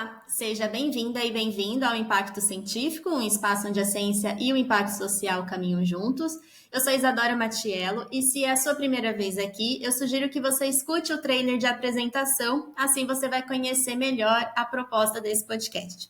Olá, seja bem-vinda e bem-vindo ao Impacto Científico, um espaço onde a ciência e o impacto social caminham juntos. Eu sou Isadora Matiello e se é a sua primeira vez aqui, eu sugiro que você escute o trailer de apresentação, assim você vai conhecer melhor a proposta desse podcast.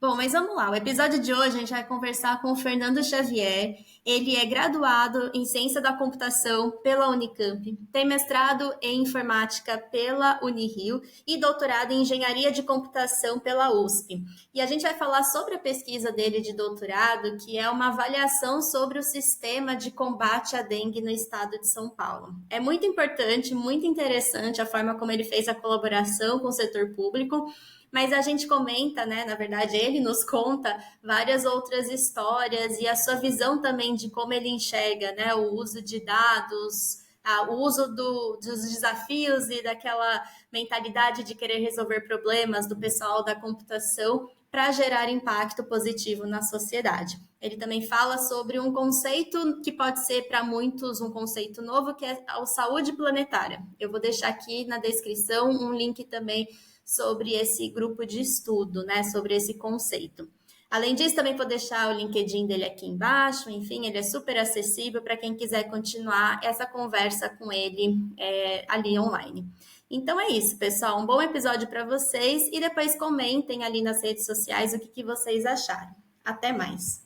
Bom, mas vamos lá. O episódio de hoje a gente vai conversar com o Fernando Xavier. Ele é graduado em Ciência da Computação pela Unicamp, tem mestrado em Informática pela Unirio e doutorado em Engenharia de Computação pela USP. E a gente vai falar sobre a pesquisa dele de doutorado, que é uma avaliação sobre o sistema de combate à dengue no estado de São Paulo. É muito importante, muito interessante a forma como ele fez a colaboração com o setor público. Mas a gente comenta, né? Na verdade, ele nos conta várias outras histórias e a sua visão também de como ele enxerga, né? O uso de dados, o uso dos desafios e daquela mentalidade de querer resolver problemas do pessoal da computação para gerar impacto positivo na sociedade. Ele também fala sobre um conceito que pode ser para muitos um conceito novo, que é a saúde planetária. Eu vou deixar aqui na descrição um link também sobre esse grupo de estudo, né, sobre esse conceito. Além disso, também vou deixar o LinkedIn dele aqui embaixo, enfim, ele é super acessível para quem quiser continuar essa conversa com ele ali online. Então é isso, pessoal, um bom episódio para vocês e depois comentem ali nas redes sociais o que vocês acharam. Até mais!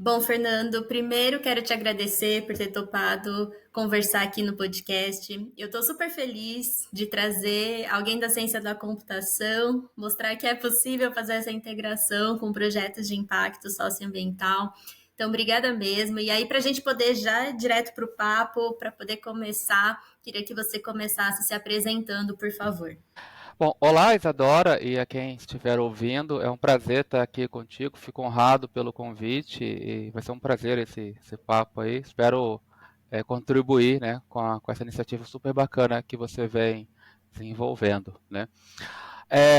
Bom, Fernando, primeiro quero te agradecer por ter topado conversar aqui no podcast. Eu estou super feliz de trazer alguém da ciência da computação, mostrar que é possível fazer essa integração com projetos de impacto socioambiental. Então, obrigada mesmo. E aí, para a gente poder já ir direto para o papo, para poder começar, queria que você começasse se apresentando, por favor. Bom, olá Isadora e a quem estiver ouvindo, é um prazer estar aqui contigo, fico honrado pelo convite e vai ser um prazer esse papo aí, espero contribuir, né, com essa iniciativa super bacana que você vem desenvolvendo, né.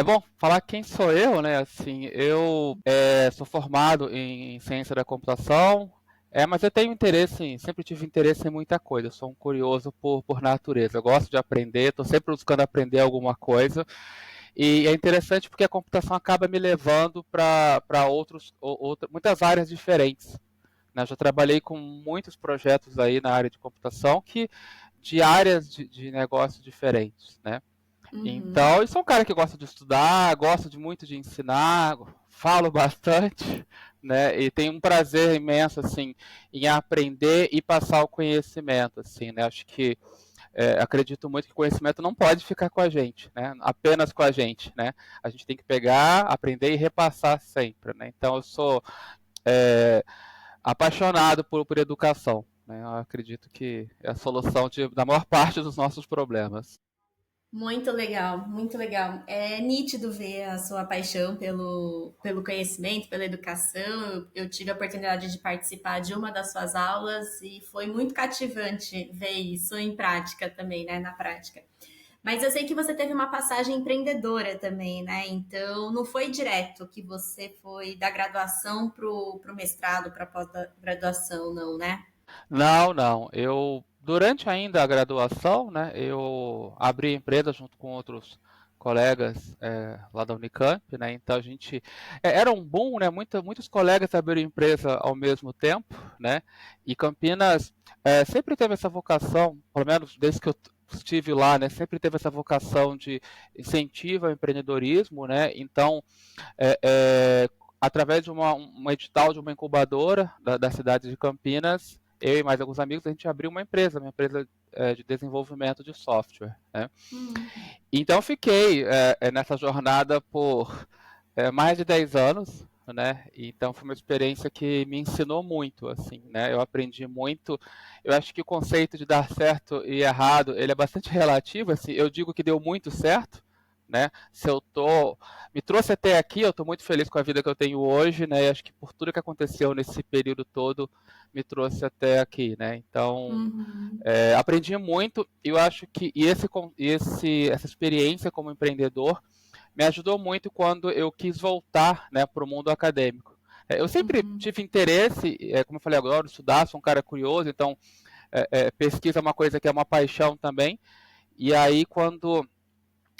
Bom, falar quem sou eu, né, assim, eu sou formado em ciência da computação, mas eu tenho interesse, sempre tive interesse em muita coisa, eu sou um curioso por natureza, eu gosto de aprender, estou sempre buscando aprender alguma coisa, e é interessante porque a computação acaba me levando para muitas áreas diferentes, né? Eu já trabalhei com muitos projetos aí na área de computação, de áreas de negócios diferentes, né? Então, eu sou um cara que gosta de estudar, gosto muito de ensinar, falo bastante, né? E tenho um prazer imenso, assim, em aprender e passar o conhecimento, assim, né? Acho que acredito muito que o conhecimento não pode ficar com a gente, né? Apenas com a gente, né? A gente tem que pegar, aprender e repassar sempre, né? Então, eu sou apaixonado por educação, né? Eu acredito que é a solução da maior parte dos nossos problemas. Muito legal, muito legal. É nítido ver a sua paixão pelo conhecimento, pela educação. Eu tive a oportunidade de participar de uma das suas aulas e foi muito cativante ver isso em prática também, né? Na prática. Mas eu sei que você teve uma passagem empreendedora também, né? Então, não foi direto que você foi da graduação para o mestrado, para a pós-graduação, não, né? Não, não. Durante ainda a graduação, né, eu abri empresa junto com outros colegas lá da Unicamp, né, então a gente, era um boom, né, muitos colegas abriram empresa ao mesmo tempo, né, e Campinas sempre teve essa vocação, pelo menos desde que eu estive lá, né, sempre teve essa vocação de incentivo ao empreendedorismo, né, então, é, é, através de um edital de uma incubadora da cidade de Campinas, eu e mais alguns amigos, a gente abriu uma empresa de desenvolvimento de software, né? Então eu fiquei nessa jornada por mais de 10 anos, né? Então foi uma experiência que me ensinou muito, assim, né? Eu aprendi muito. Eu acho que o conceito de dar certo e errado, ele é bastante relativo, assim. Eu digo que deu muito certo, né? Me trouxe até aqui, eu estou muito feliz com a vida que eu tenho hoje, né? E acho que por tudo que aconteceu nesse período todo, me trouxe até aqui, né? Então, aprendi muito. Eu acho que essa experiência como empreendedor me ajudou muito quando eu quis voltar, né, para o mundo acadêmico. Eu sempre Uhum. tive interesse, como eu falei agora, estudar, sou um cara curioso, então pesquisa é uma coisa que é uma paixão também. E aí, quando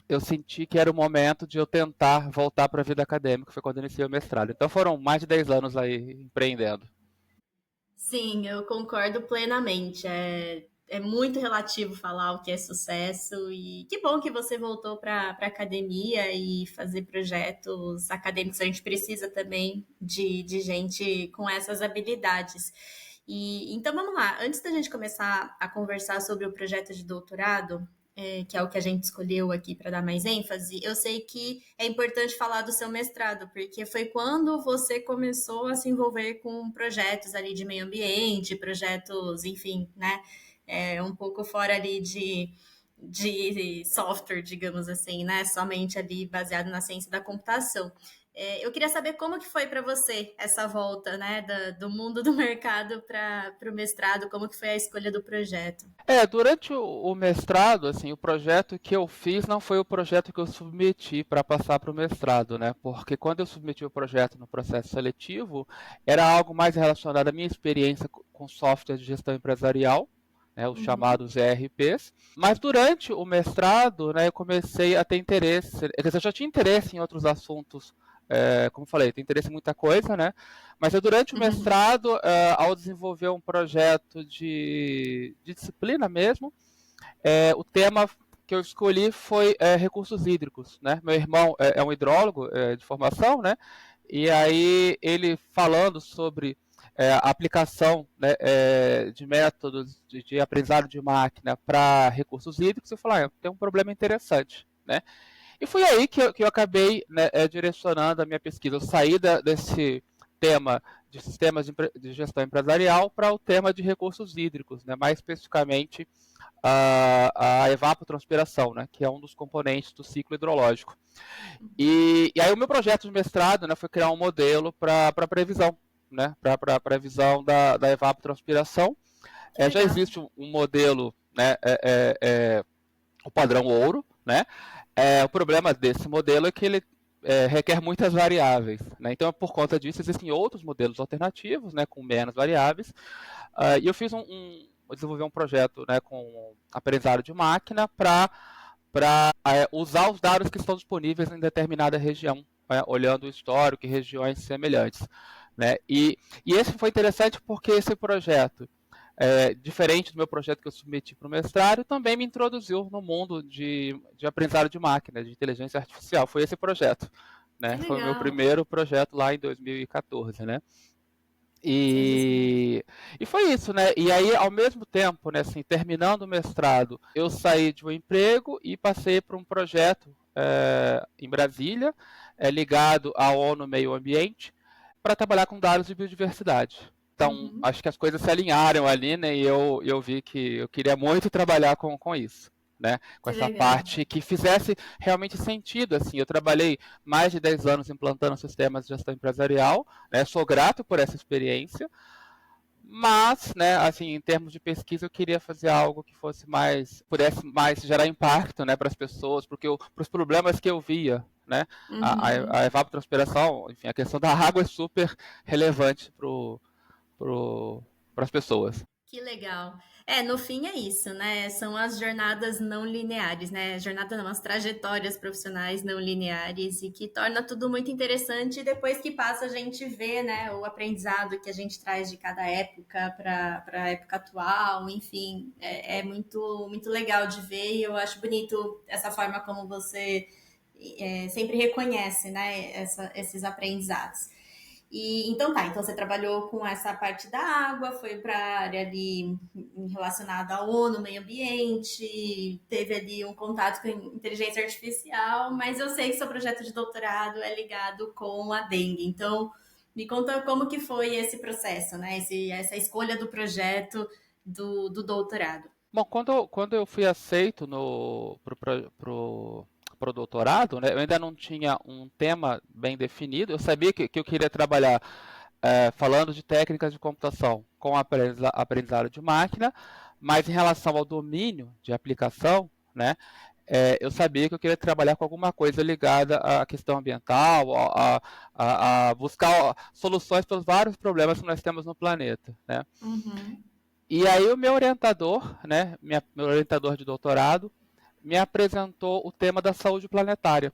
eu senti que era o momento de eu tentar voltar para a vida acadêmica, foi quando eu iniciei o mestrado. Então foram mais de 10 anos aí empreendendo. Sim, eu concordo plenamente. É muito relativo falar o que é sucesso e que bom que você voltou para a academia e fazer projetos acadêmicos. A gente precisa também de gente com essas habilidades. E então vamos lá. Antes da gente começar a conversar sobre o projeto de doutorado, que é o que a gente escolheu aqui para dar mais ênfase, eu sei que é importante falar do seu mestrado, porque foi quando você começou a se envolver com projetos ali de meio ambiente, projetos, enfim, né? Um pouco fora ali de software, digamos assim, né? Somente ali baseado na ciência da computação. Eu queria saber como que foi para você essa volta, né, do mundo do mercado para o mestrado, como que foi a escolha do projeto? Durante o mestrado, assim, o projeto que eu fiz não foi o projeto que eu submeti para passar para o mestrado, né? Porque quando eu submeti o projeto no processo seletivo, era algo mais relacionado à minha experiência com software de gestão empresarial, né, os Uhum, chamados ERPs. Mas durante o mestrado, né, eu comecei a ter interesse, quer dizer, eu já tinha interesse em outros assuntos, como eu falei, tem interesse em muita coisa, né? Mas eu, durante o uhum, mestrado, ao desenvolver um projeto de disciplina mesmo, o tema que eu escolhi foi recursos hídricos, né? Meu irmão é um hidrólogo de formação, né? E aí ele falando sobre a aplicação, né, de métodos de aprendizado de máquina para recursos hídricos, eu falei, tem um problema interessante, né? E foi aí que eu acabei, né, direcionando a minha pesquisa. Eu saí desse tema de sistemas de gestão empresarial para o tema de recursos hídricos, né, mais especificamente a evapotranspiração, né, que é um dos componentes do ciclo hidrológico. E aí o meu projeto de mestrado, né, foi criar um modelo para previsão, né, para previsão da evapotranspiração. que Já legal. existe um modelo, né, o padrão ouro, né? O problema desse modelo é que ele requer muitas variáveis, né? Então, por conta disso, existem outros modelos alternativos, né, com menos variáveis. E eu fiz desenvolvi um projeto, né, com aprendizado de máquina para usar os dados que estão disponíveis em determinada região, né, olhando o histórico e regiões semelhantes, né? E esse foi interessante porque esse projeto, diferente do meu projeto que eu submeti para o mestrado, também me introduziu no mundo de aprendizado de máquina, de inteligência artificial. Foi esse projeto, Que né? Foi o meu legal. primeiro projeto lá em 2014, né? Sim. E foi isso, né? E aí, ao mesmo tempo, né, assim, terminando o mestrado, eu saí de um emprego e passei para um projeto em Brasília, ligado à ONU Meio Ambiente, para trabalhar com dados de biodiversidade. Então, Uhum. acho que as coisas se alinharam ali, né? E eu vi que eu queria muito trabalhar com isso, né? Com Que essa legal. parte que fizesse realmente sentido, assim. Eu trabalhei mais de 10 anos implantando sistemas de gestão empresarial, né? Sou grato por essa experiência, mas, né, assim, em termos de pesquisa, eu queria fazer algo que fosse mais, pudesse mais gerar impacto, né, para as pessoas, porque para os problemas que eu via, né, Uhum. a evapotranspiração, enfim, a questão da água é super relevante para as pessoas. Que legal. No fim é isso, né? São as jornadas não lineares, né? Jornada não, as trajetórias profissionais não lineares e que torna tudo muito interessante. E depois que passa, a gente vê, né, o aprendizado que a gente traz de cada época para a época atual, enfim, é muito, muito legal de ver e eu acho bonito essa forma como você sempre reconhece, né, esses aprendizados. E então tá, então você trabalhou com essa parte da água, foi para a área ali relacionada à ONU, meio ambiente, teve ali um contato com inteligência artificial, mas eu sei que seu projeto de doutorado é ligado com a dengue. Então, me conta como que foi esse processo, né? Essa escolha do projeto do doutorado. Bom, quando eu fui aceito pro doutorado, né, eu ainda não tinha um tema bem definido. Eu sabia que eu queria trabalhar falando de técnicas de computação com aprendizado de máquina, mas em relação ao domínio de aplicação, né, eu sabia que eu queria trabalhar com alguma coisa ligada à questão ambiental, a buscar soluções para os vários problemas que nós temos no planeta, né? Uhum. E aí o meu orientador, né, meu orientador de doutorado, me apresentou o tema da saúde planetária.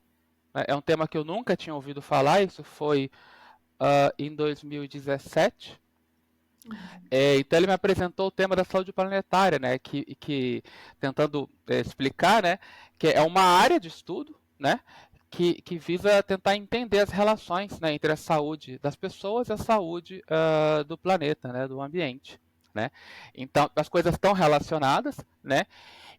É um tema que eu nunca tinha ouvido falar, isso foi em 2017. Então ele me apresentou o tema da saúde planetária, né, tentando explicar, né, que é uma área de estudo, né, que visa tentar entender as relações, né, entre a saúde das pessoas e a saúde do planeta, né, do ambiente, né. Então as coisas estão relacionadas, né,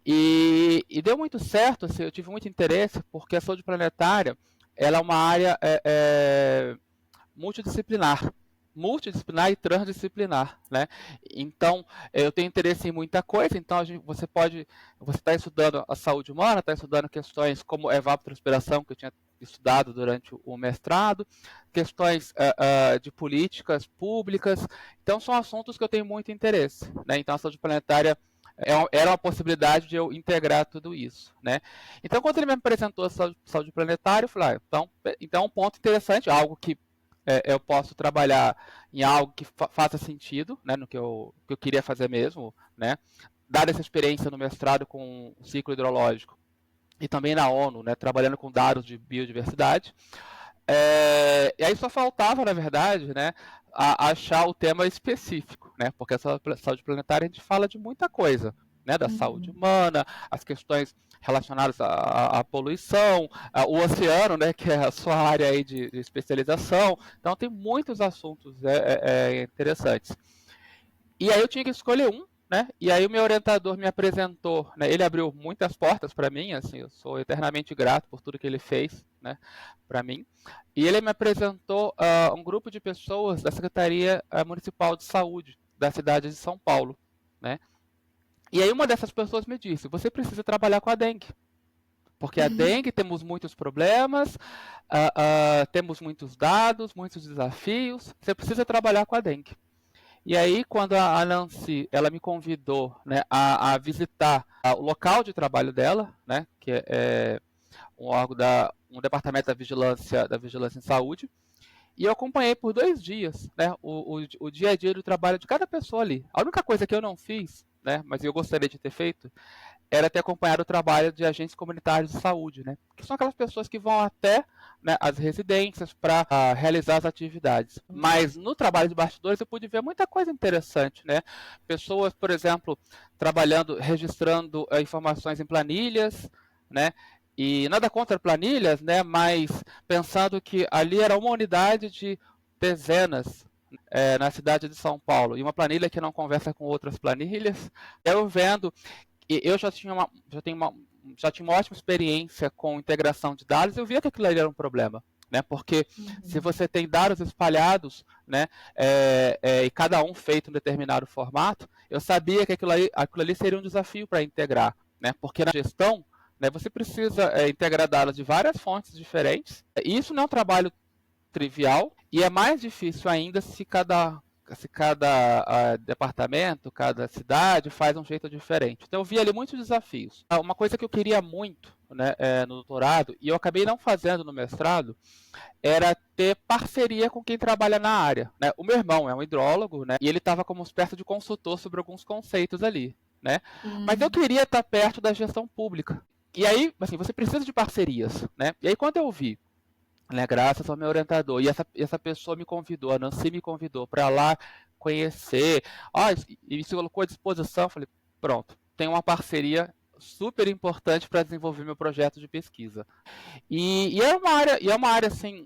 e deu muito certo, assim, eu tive muito interesse porque a saúde planetária ela é uma área multidisciplinar, multidisciplinar e transdisciplinar, né? Então, eu tenho interesse em muita coisa, então você está estudando a saúde humana, está estudando questões como evapotranspiração, que eu tinha estudado durante o mestrado, questões de políticas públicas, então são assuntos que eu tenho muito interesse, né? Então, a saúde planetária era uma possibilidade de eu integrar tudo isso, né? Então, quando ele me apresentou a saúde planetária, eu falei, então é um ponto interessante, algo que eu posso trabalhar em algo que faça sentido, né, no que eu queria fazer mesmo, né, dar essa experiência no mestrado com o ciclo hidrológico e também na ONU, né, trabalhando com dados de biodiversidade. E aí só faltava, na verdade, né, achar o tema específico, né, porque a saúde planetária a gente fala de muita coisa, né, da saúde Uhum. humana, as questões relacionadas à poluição, o oceano, né, que é a sua área aí de especialização. Então tem muitos assuntos interessantes. E aí eu tinha que escolher um, né? E aí o meu orientador me apresentou, né? Ele abriu muitas portas para mim, assim, eu sou eternamente grato por tudo que ele fez, né, para mim. E ele me apresentou um grupo de pessoas da Secretaria Municipal de Saúde da cidade de São Paulo, né? E aí uma dessas pessoas me disse: você precisa trabalhar com a dengue. Porque a dengue temos muitos problemas, temos muitos dados, muitos desafios. Você precisa trabalhar com a dengue. E aí, quando a Nancy ela me convidou, né, a visitar o local de trabalho dela, né, que é um departamento da vigilância em saúde, e eu acompanhei por 2 dias, né, o dia a dia do trabalho de cada pessoa ali. A única coisa que eu não fiz, né, mas eu gostaria de ter feito, era ter acompanhado o trabalho de agentes comunitários de saúde, né? Que são aquelas pessoas que vão até, né, as residências para realizar as atividades. Mas no trabalho de bastidores eu pude ver muita coisa interessante, né? Pessoas, por exemplo, trabalhando, registrando informações em planilhas, né? E nada contra planilhas, né? Mas pensando que ali era uma unidade de dezenas na cidade de São Paulo, e uma planilha que não conversa com outras planilhas, eu vendo eu já tinha uma ótima experiência com integração de dados, eu via que aquilo ali era um problema, né? Porque se Uhum. você tem dados espalhados, né, e cada um feito em um determinado formato, eu sabia que aquilo ali seria um desafio para integrar, né? Porque na gestão, né, você precisa integrar dados de várias fontes diferentes. E isso não é um trabalho trivial e é mais difícil ainda se cada departamento, cada cidade faz um jeito diferente. Então eu vi ali muitos desafios. Uma coisa que eu queria muito, né, no doutorado, e eu acabei não fazendo no mestrado, era ter parceria com quem trabalha na área, né? O meu irmão é um hidrólogo, né, e ele estava como uma espécie de consultor sobre alguns conceitos ali, né? Mas eu Uhum. queria estar perto da gestão pública. E aí, assim, você precisa de parcerias, né? E aí quando eu vi, né, graças ao meu orientador. E essa pessoa me convidou, a Nancy me convidou para lá conhecer. E se colocou à disposição. Eu falei, pronto, tem uma parceria super importante para desenvolver meu projeto de pesquisa. E é uma área assim,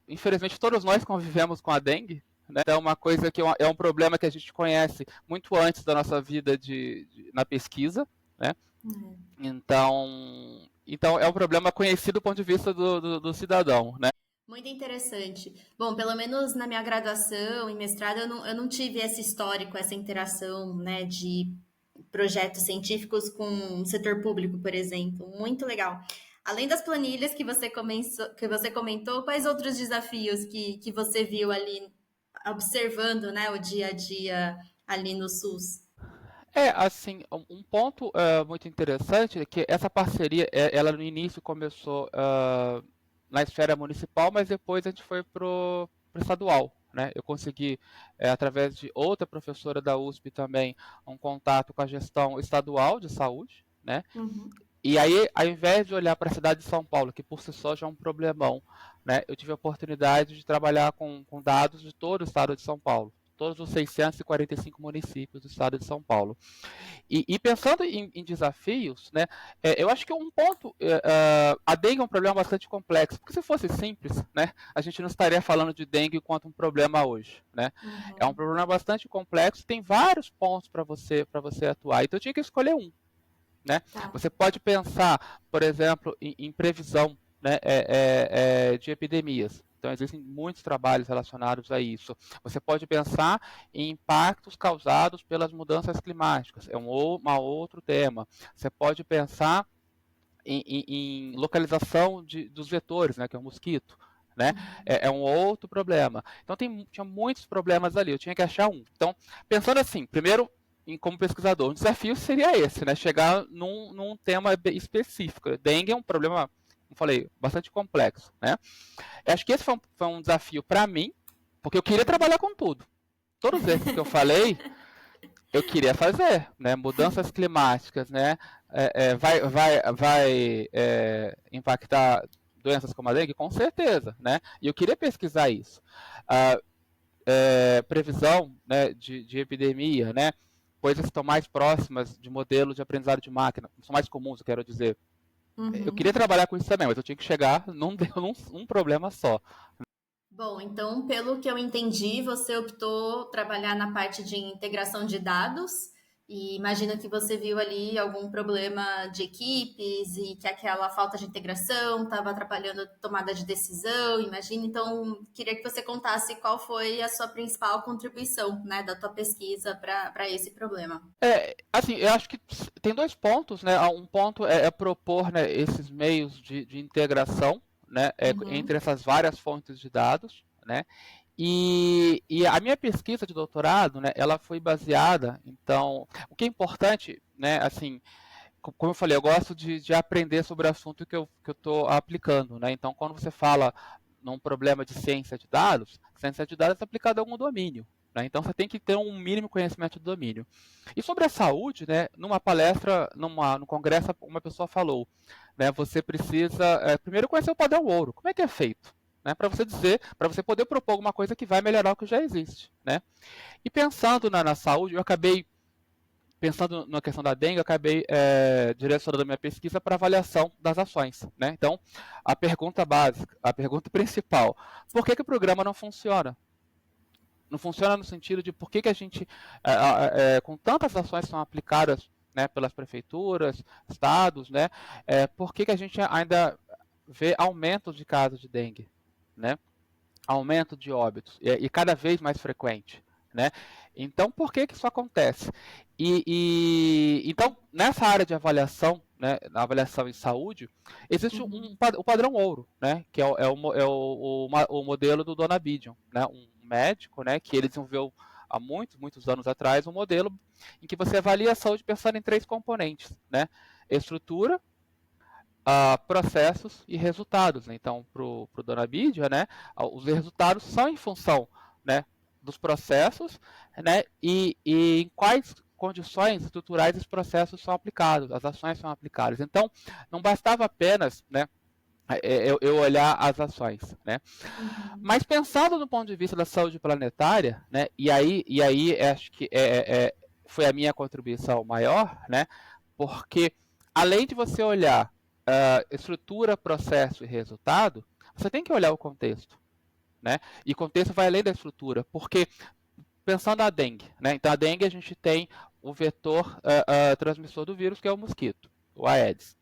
infelizmente todos nós convivemos com a dengue. Né? É uma coisa que é um problema que a gente conhece muito antes da nossa vida na pesquisa, né? Então é um problema conhecido do ponto de vista do cidadão, né? Muito interessante. Bom, pelo menos na minha graduação e mestrado, eu não tive esse histórico, essa interação, né, de projetos científicos com o setor público, por exemplo. Muito legal. Além das planilhas que você comentou, quais outros desafios que você viu ali, observando, né, o dia a dia ali no SUS? Assim, um ponto muito interessante é que essa parceria, ela no início começou na esfera municipal, mas depois a gente foi pro estadual, né? Eu consegui, através de outra professora da USP também, um contato com a gestão estadual de saúde, né? Uhum. E aí, ao invés de olhar para a cidade de São Paulo, que por si só já é um problemão, né, eu tive a oportunidade de trabalhar com dados de todo o estado de São Paulo, todos os 645 municípios do estado de São Paulo. E pensando em desafios, né, eu acho que um ponto, a dengue é um problema bastante complexo, porque se fosse simples, né, a gente não estaria falando de dengue quanto um problema hoje, né. É um Uhum. problema bastante complexo, tem vários pontos para você atuar, então eu tinha que escolher um. Né? Tá. Você pode pensar, por exemplo, em previsão, né, de epidemias. Então, existem muitos trabalhos relacionados a isso. Você pode pensar em impactos causados pelas mudanças climáticas, é um outro tema. Você pode pensar em localização dos vetores, né, que é o mosquito. Né? Uhum. É um outro problema. Então, tinha muitos problemas ali, eu tinha que achar um. Então, pensando assim, primeiro, como pesquisador, um desafio seria esse, né? Chegar num tema específico. Dengue é um problema, como falei, bastante complexo, né? Eu acho que esse foi um desafio para mim, porque eu queria trabalhar com tudo. Todos esses que eu falei, eu queria fazer, né? Mudanças climáticas, né? Vai impactar doenças como a dengue? Com certeza, né? E eu queria pesquisar isso. Ah, previsão, né, de epidemia, né? Coisas que estão mais próximas de modelos de aprendizado de máquina, são mais comuns, eu quero dizer. Eu queria Uhum. trabalhar com isso também, mas eu tinha que chegar num problema só. Bom, então, pelo que eu entendi, você optou trabalhar na parte de integração de dados e imagino que você viu ali algum problema de equipes e que aquela falta de integração estava atrapalhando a tomada de decisão, imagina. Então, queria que você contasse qual foi a sua principal contribuição, né, da tua pesquisa para esse problema. Assim, eu acho que tem dois pontos, né? Um ponto é propor, né, esses meios de integração, né, entre Uhum, essas várias fontes de dados, né? E a minha pesquisa de doutorado, né, ela foi baseada, então, o que é importante, né, assim, como eu falei, eu gosto de aprender sobre o assunto que eu estou aplicando, né? Então, quando você fala num problema de ciência de dados é aplicada a algum domínio, né? Então, você tem que ter um mínimo conhecimento do domínio. E sobre a saúde, né? Numa palestra, no congresso, uma pessoa falou, né? Você precisa primeiro conhecer o padrão ouro. Como é que é feito? Né, para você dizer, para você poder propor alguma coisa que vai melhorar o que já existe, né? E pensando na saúde, eu acabei pensando na questão da dengue, eu acabei direcionando a minha pesquisa para avaliação das ações. Né? Então, a pergunta básica, a pergunta principal, por que o programa não funciona? Não funciona no sentido de por que a gente, com tantas ações que são aplicadas, né, pelas prefeituras, estados, né, por que a gente ainda vê aumentos de casos de dengue? Né? Aumento de óbitos, e cada vez mais frequente. Né? Então, por que isso acontece? Então, nessa área de avaliação, né, na avaliação em saúde, existe uhum, o padrão ouro, né, que é o modelo do Donabidian, né, um médico, né, que ele desenvolveu há muitos, muitos anos atrás, um modelo em que você avalia a saúde pensando em três componentes, né, estrutura, processos e resultados. Né? Então, para o Donabidian, né, os resultados são em função, né, dos processos, né, e em quais condições estruturais esses processos são aplicados, as ações são aplicadas. Então, não bastava apenas, né, eu olhar as ações, né? uhum, Mas pensando no ponto de vista da saúde planetária, né, e aí acho que foi a minha contribuição maior, né, porque além de você olhar estrutura, processo e resultado, você tem que olhar o contexto, né? E contexto vai além da estrutura, porque pensando na dengue, né? Então a dengue a gente tem o vetor transmissor do vírus que é o mosquito, o Aedes.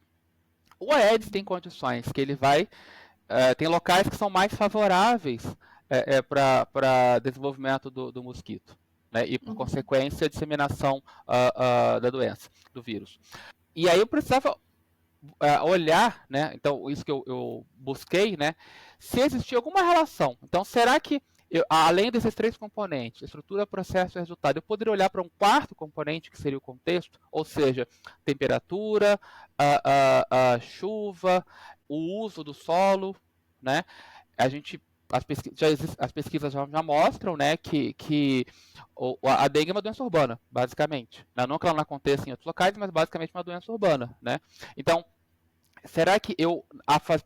O Aedes tem condições que ele vai, tem locais que são mais favoráveis para desenvolvimento do mosquito, né? E por uhum, consequência a disseminação da doença, do vírus. E aí eu precisava olhar, né? Então, isso que eu busquei, né? Se existia alguma relação. Então, será que além desses 3 componentes, estrutura, processo e resultado, eu poderia olhar para um quarto componente, que seria o contexto, ou seja, temperatura, a chuva, o uso do solo, né? A gente, as pesquisas já mostram, né, que a dengue é uma doença urbana, basicamente. Não que ela não aconteça em outros locais, mas basicamente uma doença urbana, né? Então, será que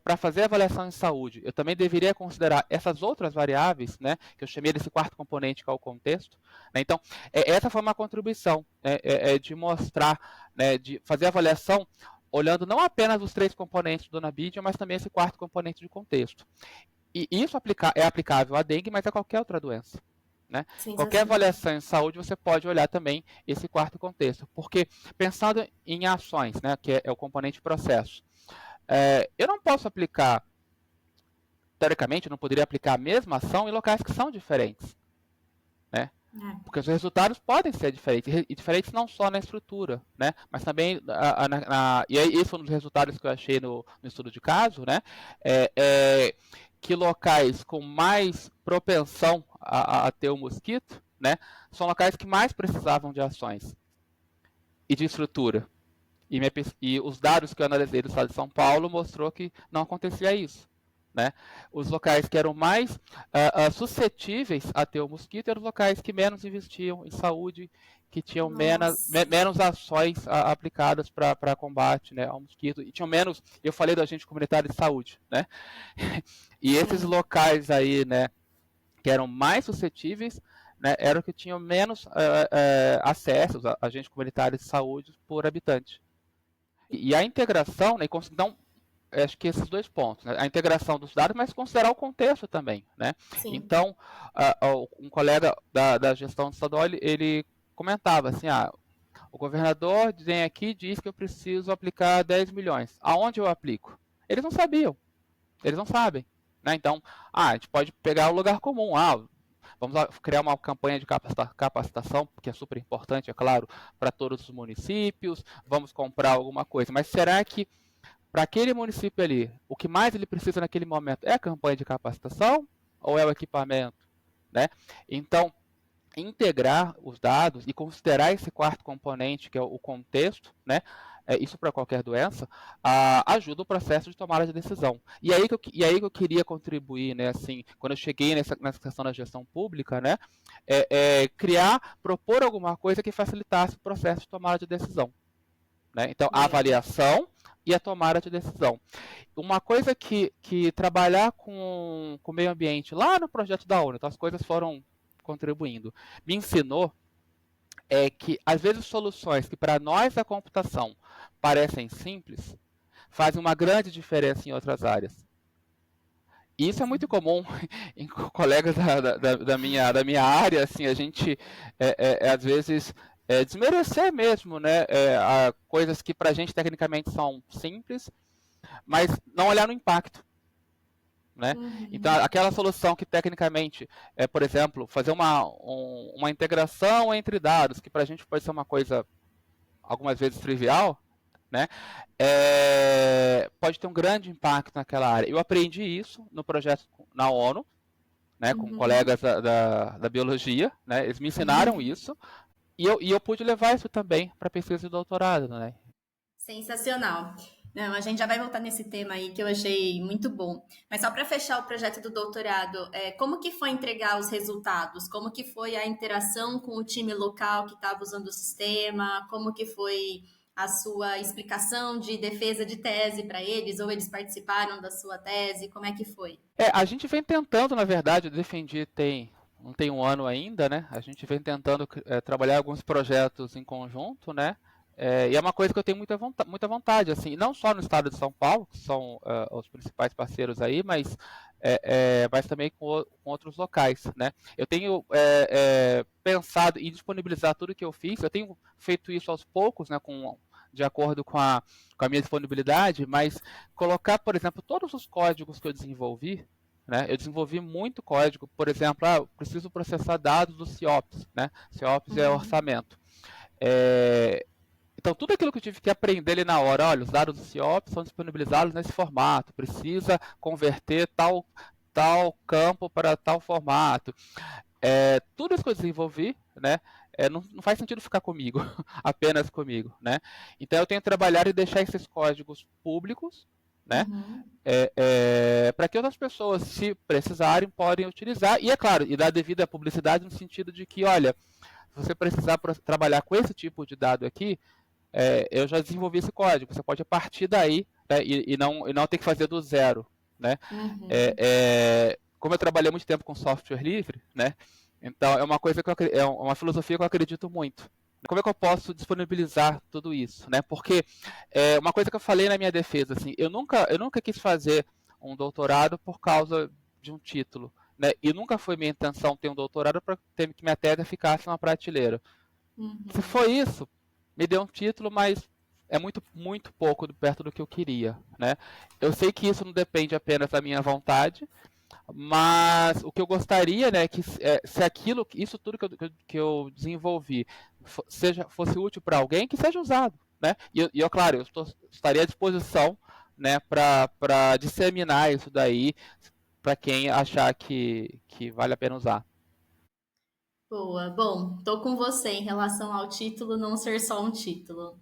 para fazer a avaliação em saúde, eu também deveria considerar essas outras variáveis, né, que eu chamei desse quarto componente, que é o contexto? Né? Então, essa foi uma contribuição, né, de mostrar, né, de fazer a avaliação olhando não apenas os 3 componentes do NABIDIA, mas também esse quarto componente de contexto. E isso é aplicável à dengue, mas a qualquer outra doença. Né? Qualquer avaliação em saúde, você pode olhar também esse quarto contexto. Porque, pensando em ações, né, que é o componente processo, eu não posso aplicar, teoricamente, eu não poderia aplicar a mesma ação em locais que são diferentes. Né? Porque os resultados podem ser diferentes, e diferentes não só na estrutura, né? Mas também, e aí esse foi um dos resultados que eu achei no estudo de caso, né? Que locais com mais propensão a ter o mosquito, né, são locais que mais precisavam de ações e de estrutura. E os dados que eu analisei do estado de São Paulo mostrou que não acontecia isso. Né? Os locais que eram mais suscetíveis a ter o mosquito eram os locais que menos investiam em saúde, que tinham menos ações aplicadas para combate, né, ao mosquito, e tinham menos, eu falei do agente comunitário de saúde, né? E esses locais aí, né, que eram mais suscetíveis, né, eram que tinham menos acessos a agentes comunitários de saúde por habitante. E a integração, né, então, acho que esses 2 pontos, né? A integração dos dados, mas considerar o contexto também, né? Então, um colega da gestão estadual, ele comentava assim, o governador vem aqui e diz que eu preciso aplicar 10 milhões. Aonde eu aplico? Eles não sabiam, eles não sabem. Né? Então, a gente pode pegar o lugar comum, vamos criar uma campanha de capacitação, que é super importante, é claro, para todos os municípios, vamos comprar alguma coisa, mas será que para aquele município ali, o que mais ele precisa naquele momento é a campanha de capacitação ou é o equipamento? Né? Então, integrar os dados e considerar esse quarto componente, que é o contexto, né? Isso para qualquer doença, ajuda o processo de tomada de decisão. E aí que eu queria contribuir, né, assim, quando eu cheguei nessa questão da gestão pública, né, propor alguma coisa que facilitasse o processo de tomada de decisão. Né? Então, a avaliação e a tomada de decisão. Uma coisa que trabalhar com o meio ambiente lá no projeto da ONU, então as coisas foram contribuindo, me ensinou que às vezes soluções que para nós da computação parecem simples, fazem uma grande diferença em outras áreas. E isso é muito comum em colegas da minha área, assim, a gente às vezes desmerecer mesmo, né, coisas que para a gente tecnicamente são simples, mas não olhar no impacto. Né? Então, aquela solução que tecnicamente, por exemplo, fazer uma integração entre dados, que para a gente pode ser uma coisa algumas vezes trivial, né? Pode ter um grande impacto naquela área. Eu aprendi isso no projeto na ONU, né, com colegas da biologia, né? Eles me ensinaram isso, e eu pude levar isso também para pesquisa de doutorado. Né? Sensacional. Não, a gente já vai voltar nesse tema aí que eu achei muito bom. Mas só para fechar o projeto do doutorado, como que foi entregar os resultados? Como que foi a interação com o time local que estava usando o sistema? Como que foi a sua explicação de defesa de tese para eles? Ou eles participaram da sua tese? Como é que foi? A gente vem tentando, na verdade, eu defendi não tem um ano ainda, né? A gente vem tentando trabalhar alguns projetos em conjunto, né? E é uma coisa que eu tenho muita vontade, assim, não só no estado de São Paulo, que são os principais parceiros aí, mas também com outros locais, né? Eu tenho pensado em disponibilizar tudo que eu fiz, eu tenho feito isso aos poucos, né, de acordo com a minha disponibilidade, mas colocar, por exemplo, todos os códigos que eu desenvolvi, né? Eu desenvolvi muito código, por exemplo, eu preciso processar dados do CIOPS, né? CIOPS é orçamento. Então, tudo aquilo que eu tive que aprender ali na hora, olha, os dados do CIOPS são disponibilizados nesse formato, precisa converter tal campo para tal formato. Tudo isso que eu desenvolvi, né, não faz sentido ficar comigo, apenas comigo, né? Então eu tenho que trabalhar e deixar esses códigos públicos, né? Uhum. Para que outras pessoas, se precisarem, podem utilizar. E é claro, e dar devida publicidade no sentido de que, olha, se você precisar trabalhar com esse tipo de dado aqui, eu já desenvolvi esse código. Você pode partir daí, né, e não ter que fazer do zero, né? Uhum. Como eu trabalhei muito tempo com software livre, né? Então é uma coisa que é uma filosofia que eu acredito muito. Como é que eu posso disponibilizar tudo isso, né? Porque uma coisa que eu falei na minha defesa, assim, eu nunca quis fazer um doutorado por causa de um título, né? E nunca foi minha intenção ter um doutorado para que minha tese ficasse na prateleira. Se Uhum. foi isso, me deu um título, mas é muito, muito pouco perto do que eu queria, né? Eu sei que isso não depende apenas da minha vontade, mas o que eu gostaria, né, que se aquilo, isso tudo que eu desenvolvi fosse útil para alguém, que seja usado, né? Claro, estaria à disposição, né, para disseminar isso daí para quem achar que vale a pena usar. Boa. Bom, tô com você em relação ao título não ser só um título.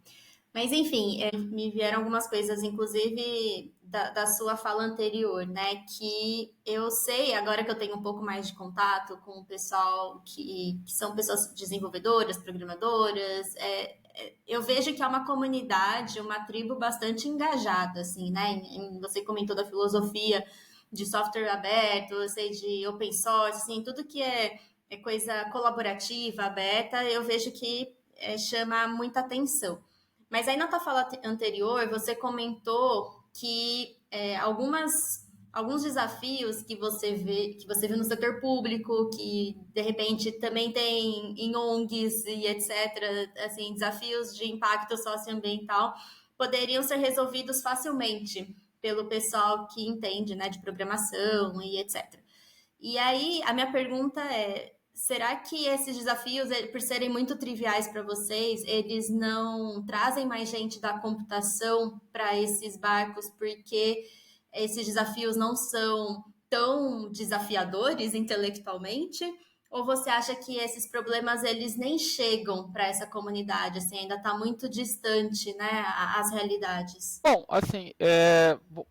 Mas enfim, me vieram algumas coisas, inclusive da sua fala anterior, né? Que eu sei, agora que eu tenho um pouco mais de contato com o pessoal que são pessoas desenvolvedoras, programadoras, eu vejo que é uma comunidade, uma tribo bastante engajada, assim, né? Você comentou da filosofia de software aberto, eu sei de open source, assim, tudo que é coisa colaborativa, aberta, eu vejo que chama muita atenção. Mas aí na tua fala anterior, você comentou que alguns desafios que você vê no setor público, que de repente também tem em ONGs e etc., assim, desafios de impacto socioambiental, poderiam ser resolvidos facilmente pelo pessoal que entende, né, de programação e etc. E aí, a minha pergunta é: será que esses desafios, por serem muito triviais para vocês, eles não trazem mais gente da computação para esses barcos porque esses desafios não são tão desafiadores intelectualmente? Ou você acha que esses problemas eles nem chegam para essa comunidade, assim, ainda está muito distante, né, as realidades? Bom, assim,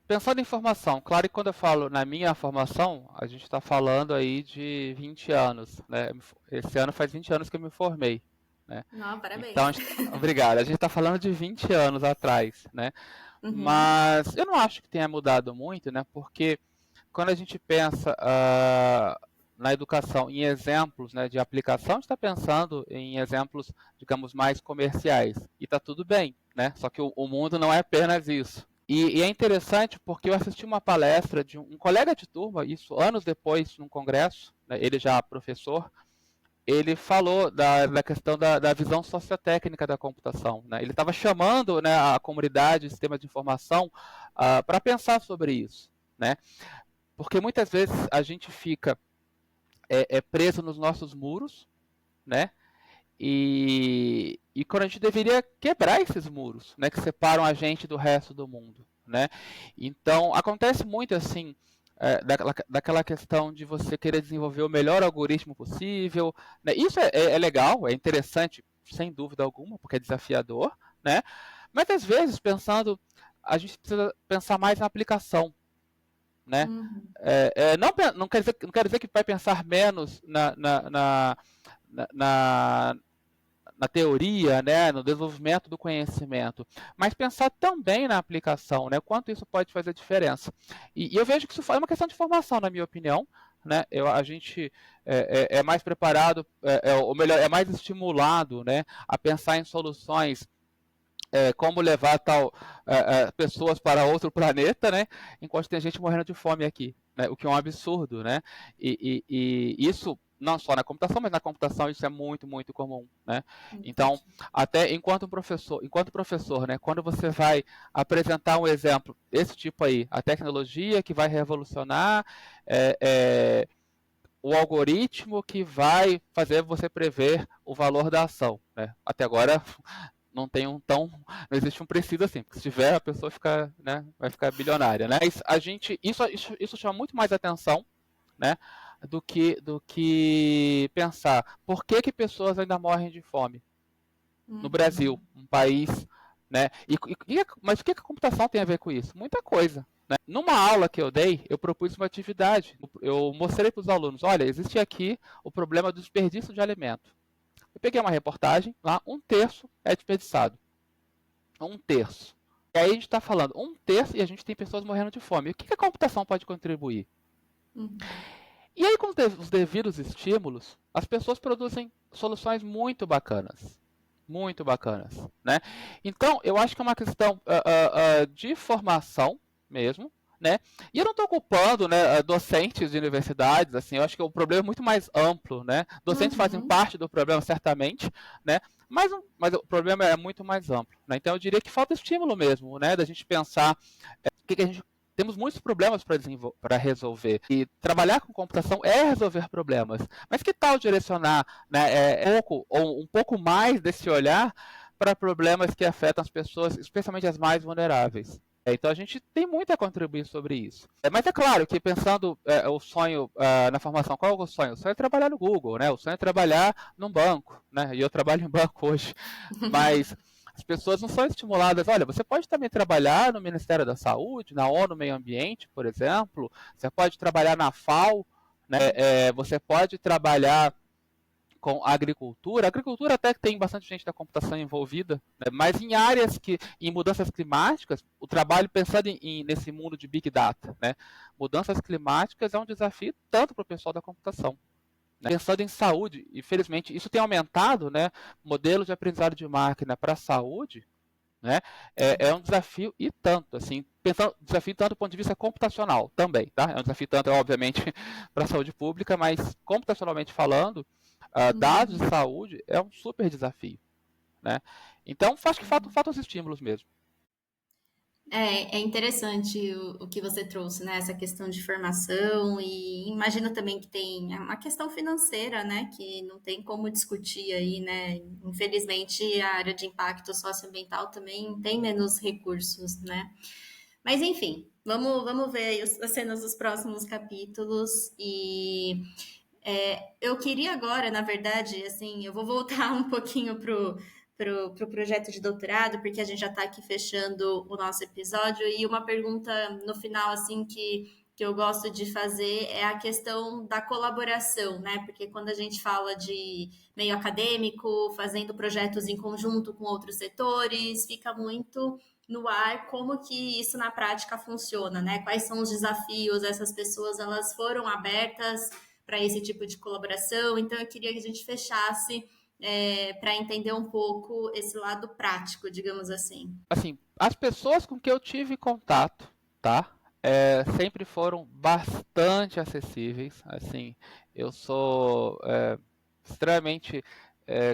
pensando em formação, claro que quando eu falo na minha formação, a gente está falando aí de 20 anos, né? Esse ano faz 20 anos que eu me formei, né? Não, Então, parabéns. obrigado. A gente está falando de 20 anos atrás, né? Uhum, Mas eu não acho que tenha mudado muito, né? Porque quando a gente pensa na educação em exemplos, né, de aplicação, a gente está pensando em exemplos, digamos, mais comerciais. E está tudo bem, né? Só que o mundo não é apenas isso. E é interessante porque eu assisti uma palestra de um colega de turma, isso anos depois, num congresso, né, ele já professor, ele falou da questão da visão sociotécnica da computação, né? Ele estava chamando, né, a comunidade, o sistema de informação, para pensar sobre isso, né? Porque muitas vezes a gente fica preso nos nossos muros, né? E quando a gente deveria quebrar esses muros, né, que separam a gente do resto do mundo, né? Então acontece muito assim, daquela questão de você querer desenvolver o melhor algoritmo possível, né? Isso é legal, é interessante, sem dúvida alguma, porque é desafiador, né? Mas às vezes a gente precisa pensar mais na aplicação, né? uhum, Não quer dizer que vai pensar menos na, na teoria, né, no desenvolvimento do conhecimento, mas pensar também na aplicação, né, quanto isso pode fazer diferença. E eu vejo que isso é uma questão de formação, na minha opinião, né, a gente é mais preparado, ou melhor, é mais estimulado, né, a pensar em soluções, como levar pessoas para outro planeta, né? Enquanto tem gente morrendo de fome aqui, né? O que é um absurdo, né? E isso não só na computação, mas na computação isso é muito, muito comum, né? Então, entendi. até enquanto professor, né? Quando você vai apresentar um exemplo desse tipo aí, a tecnologia que vai revolucionar, é, é, o algoritmo que vai fazer você prever o valor da ação, né? Até agora não tem não existe um preciso assim, porque se tiver a pessoa fica, né, vai ficar bilionária, né? Isso chama muito mais atenção, né, do que pensar por que pessoas ainda morrem de fome no Brasil, um país, né? Mas o que a computação tem a ver com isso? Muita coisa. Né? Numa aula que eu dei, eu propus uma atividade. Eu mostrei para os alunos: olha, existe aqui o problema do desperdício de alimento. Eu peguei uma reportagem, lá 1/3 é desperdiçado. 1/3. E aí a gente está falando 1/3 e a gente tem pessoas morrendo de fome. O que a computação pode contribuir? E aí, com os devidos estímulos, as pessoas produzem soluções muito bacanas. Muito bacanas, né? Então, eu acho que é uma questão de formação mesmo, né? E eu não estou culpando, né, docentes de universidades, assim, eu acho que o problema é muito mais amplo, né? Docentes fazem parte do problema, certamente, né? Mas o problema é muito mais amplo, né? Então, eu diria que falta estímulo mesmo, né? Da gente pensar o que a gente temos muitos problemas para resolver. E trabalhar com computação é resolver problemas. Mas que tal direcionar, né, um pouco mais desse olhar para problemas que afetam as pessoas, especialmente as mais vulneráveis? Então a gente tem muito a contribuir sobre isso. Mas é claro que pensando o sonho na formação, qual é o sonho? O sonho é trabalhar no Google, né? O sonho é trabalhar num banco, né? E eu trabalho em banco hoje. Mas as pessoas não são estimuladas. Olha, você pode também trabalhar no Ministério da Saúde, na ONU Meio Ambiente, por exemplo. Você pode trabalhar na FAO, né? Você pode trabalhar com a agricultura. A agricultura até que tem bastante gente da computação envolvida, né? Mas em mudanças climáticas, o trabalho pensando nesse mundo de Big Data, né? Mudanças climáticas é um desafio tanto para o pessoal da computação. Né? Pensando em saúde, infelizmente, isso tem aumentado, né? Modelos de aprendizado de máquina para a saúde, né? É um desafio e tanto, assim, desafio tanto do ponto de vista computacional também, tá? É um desafio tanto, obviamente, para a saúde pública, mas computacionalmente falando, dados de saúde é um super desafio, né? Então, acho que faltam os estímulos mesmo. É interessante o que você trouxe, né? Essa questão de formação e imagino também que tem uma questão financeira, né? Que não tem como discutir aí, né? Infelizmente, a área de impacto socioambiental também tem menos recursos, né? Mas enfim, vamos ver aí as cenas dos próximos capítulos e eu queria agora, na verdade, assim, eu vou voltar um pouquinho pro projeto de doutorado, porque a gente já está aqui fechando o nosso episódio, e uma pergunta no final, assim, que eu gosto de fazer é a questão da colaboração, né? Porque quando a gente fala de meio acadêmico, fazendo projetos em conjunto com outros setores, fica muito no ar como que isso na prática funciona, né? Quais são os desafios, essas pessoas, elas foram abertas para esse tipo de colaboração, então eu queria que a gente fechasse para entender um pouco esse lado prático, digamos assim. Assim, as pessoas com que eu tive contato, tá? Sempre foram bastante acessíveis. Assim, eu sou extremamente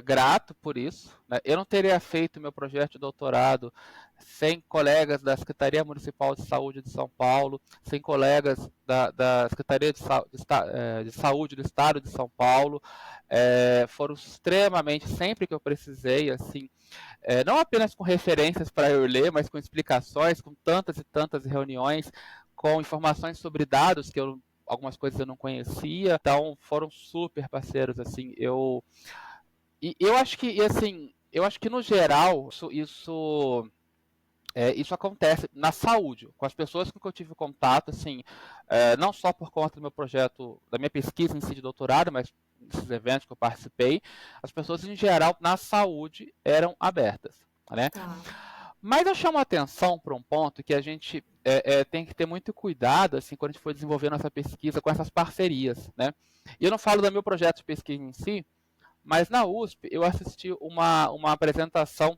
grato por isso. Né? Eu não teria feito meu projeto de doutorado sem colegas da Secretaria Municipal de Saúde de São Paulo, sem colegas da Secretaria de Saúde do Estado de São Paulo. Foram extremamente, sempre que eu precisei, assim, não apenas com referências para eu ler, mas com explicações, com tantas e tantas reuniões, com informações sobre dados que algumas coisas eu não conhecia, então foram super parceiros, assim, eu acho que, assim, eu acho que no geral isso acontece na saúde, com as pessoas com que eu tive contato, assim, não só por conta do meu projeto, da minha pesquisa em si de doutorado, mas desses eventos que eu participei, as pessoas em geral na saúde eram abertas, né? Tá. Mas eu chamo a atenção para um ponto que a gente tem que ter muito cuidado, assim, quando a gente for desenvolvendo essa pesquisa com essas parcerias, né? E eu não falo do meu projeto de pesquisa em si, mas na USP eu assisti uma apresentação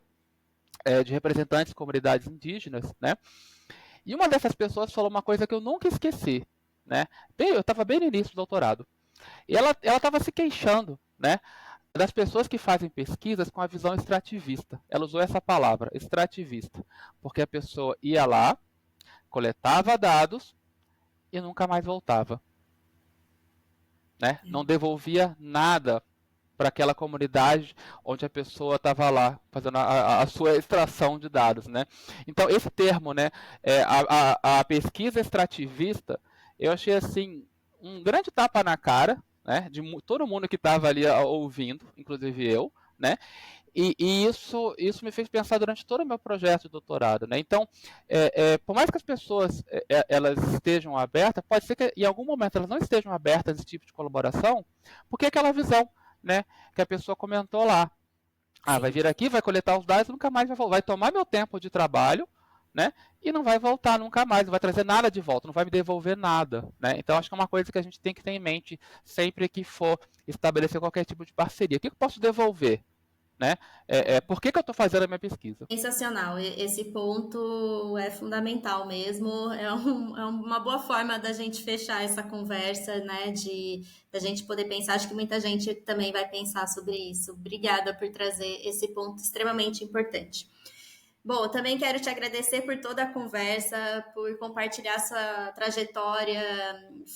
de representantes de comunidades indígenas, né? E uma dessas pessoas falou uma coisa que eu nunca esqueci, né? Eu estava bem no início do doutorado. E ela estava se queixando, né? Das pessoas que fazem pesquisas com a visão extrativista. Ela usou essa palavra, extrativista. Porque a pessoa ia lá, coletava dados e nunca mais voltava. Né? Não devolvia nada para aquela comunidade onde a pessoa estava lá fazendo a sua extração de dados, né? Então, esse termo, né, a pesquisa extrativista, eu achei assim um grande tapa na cara, né, de todo mundo que estava ali ouvindo, inclusive eu, né? E isso me fez pensar durante todo o meu projeto de doutorado, né? Então, por mais que as pessoas elas estejam abertas, pode ser que em algum momento elas não estejam abertas a esse tipo de colaboração, porque aquela visão, né, que a pessoa comentou lá, vai Sim. vir aqui, vai coletar os dados, nunca mais vai tomar meu tempo de trabalho, né? E não vai voltar nunca mais, não vai trazer nada de volta, não vai me devolver nada, né? Então acho que é uma coisa que a gente tem que ter em mente sempre que for estabelecer qualquer tipo de parceria. O que eu posso devolver? Né? Por que eu estou fazendo a minha pesquisa? Sensacional, esse ponto é fundamental mesmo. É uma boa forma da gente fechar essa conversa, né? Da gente poder pensar. Acho que muita gente também vai pensar sobre isso. Obrigada por trazer esse ponto extremamente importante. Bom, também quero te agradecer por toda a conversa, por compartilhar sua trajetória.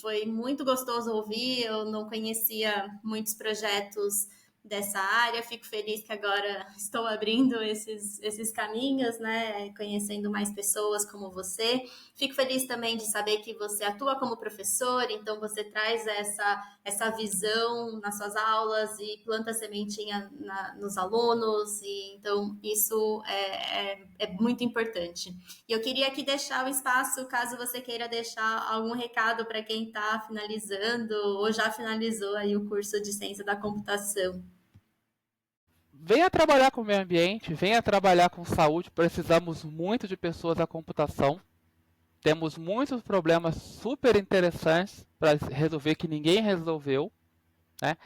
Foi muito gostoso ouvir. Eu não conhecia muitos projetos dessa área. Fico feliz que agora estou abrindo esses caminhos, né? Conhecendo mais pessoas como você. Fico feliz também de saber que você atua como professor, então você traz essa visão nas suas aulas e planta sementinha nos alunos, e então isso é muito importante. E eu queria aqui deixar o espaço, caso você queira deixar algum recado para quem está finalizando ou já finalizou aí o curso de Ciência da Computação. Venha trabalhar com o meio ambiente, venha trabalhar com saúde, precisamos muito de pessoas da computação. Temos muitos problemas super interessantes para resolver que ninguém resolveu, né?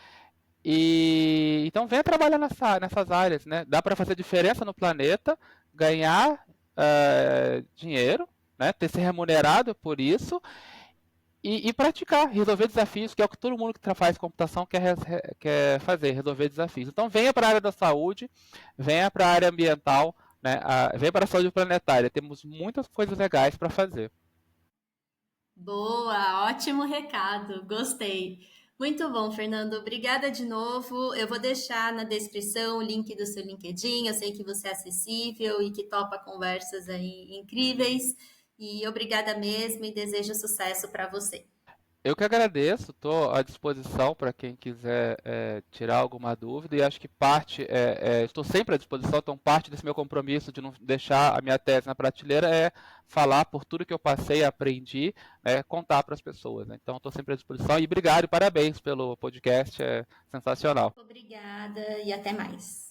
E então venha trabalhar nessas áreas, né? Dá para fazer diferença no planeta, ganhar dinheiro, né? Ter se remunerado por isso e praticar, resolver desafios, que é o que todo mundo que faz computação quer fazer, resolver desafios. Então venha para a área da saúde, venha para a área ambiental, né? Venha para a saúde planetária. Temos muitas coisas legais para fazer. Boa, ótimo recado, gostei. Muito bom, Fernando. Obrigada de novo. Eu vou deixar na descrição o link do seu LinkedIn. Eu sei que você é acessível e que topa conversas aí incríveis. E obrigada mesmo e desejo sucesso para você. Eu que agradeço, estou à disposição para quem quiser tirar alguma dúvida e acho que estou sempre à disposição, então parte desse meu compromisso de não deixar a minha tese na prateleira é falar por tudo que eu passei, aprendi, contar para as pessoas. Né? Então estou sempre à disposição e obrigado e parabéns pelo podcast, é sensacional. Obrigada e até mais.